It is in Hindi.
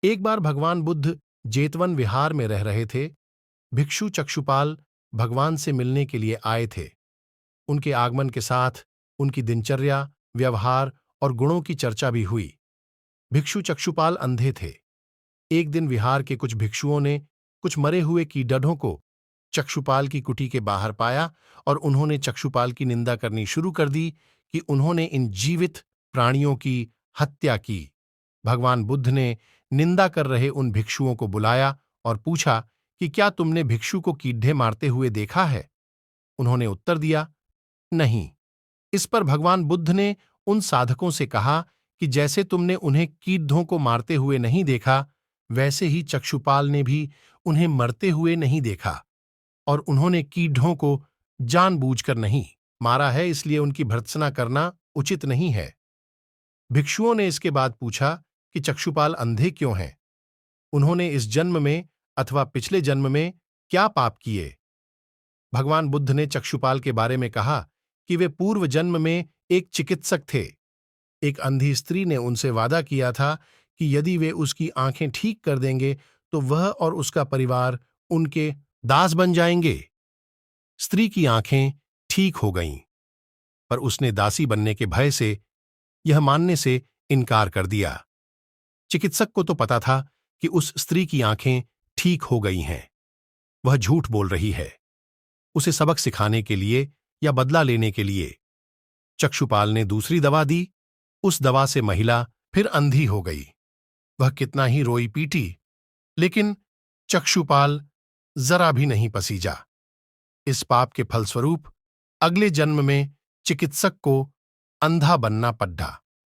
एक बार भगवान बुद्ध जेतवन विहार में रह रहे थे। भिक्षु चक्षुपाल भगवान से मिलने के लिए आए थे। उनके आगमन के साथ उनकी दिनचर्या, व्यवहार और गुणों की चर्चा भी हुई। भिक्षु चक्षुपाल अंधे थे। एक दिन विहार के कुछ भिक्षुओं ने कुछ मरे हुए कीड़ों को चक्षुपाल की कुटी के बाहर पाया और उन्होंने चक्षुपाल की निंदा करनी शुरू कर दी कि उन्होंने इन जीवित प्राणियों की हत्या की। भगवान बुद्ध ने निंदा कर रहे उन भिक्षुओं को बुलाया और पूछा कि क्या तुमने भिक्षु को कीड़े मारते हुए देखा है? उन्होंने उत्तर दिया, नहीं। इस पर भगवान बुद्ध ने उन साधकों से कहा कि जैसे तुमने उन्हें कीड़ों को मारते हुए नहीं देखा, वैसे ही चक्षुपाल ने भी उन्हें मरते हुए नहीं देखा और उन्होंने कीड़ों को जानबूझकर नहीं मारा है, इसलिए उनकी भर्त्सना करना उचित नहीं है। भिक्षुओं ने इसके बाद पूछा कि चक्षुपाल अंधे क्यों हैं? उन्होंने इस जन्म में अथवा पिछले जन्म में क्या पाप किए? भगवान बुद्ध ने चक्षुपाल के बारे में कहा कि वे पूर्व जन्म में एक चिकित्सक थे। एक अंधी स्त्री ने उनसे वादा किया था कि यदि वे उसकी आंखें ठीक कर देंगे तो वह और उसका परिवार उनके दास बन जाएंगे। स्त्री की आंखें ठीक हो गईं, पर उसने दासी बनने के भय से यह मानने से इनकार कर दिया। चिकित्सक को तो पता था कि उस स्त्री की आंखें ठीक हो गई हैं। वह झूठ बोल रही है। उसे सबक सिखाने के लिए या बदला लेने के लिए चक्षुपाल ने दूसरी दवा दी। उस दवा से महिला फिर अंधी हो गई। वह कितना ही रोई पीटी, लेकिन चक्षुपाल जरा भी नहीं पसीजा। इस पाप के फलस्वरूप अगले जन्म में चिकित्सक को अंधा बनना पड़ा।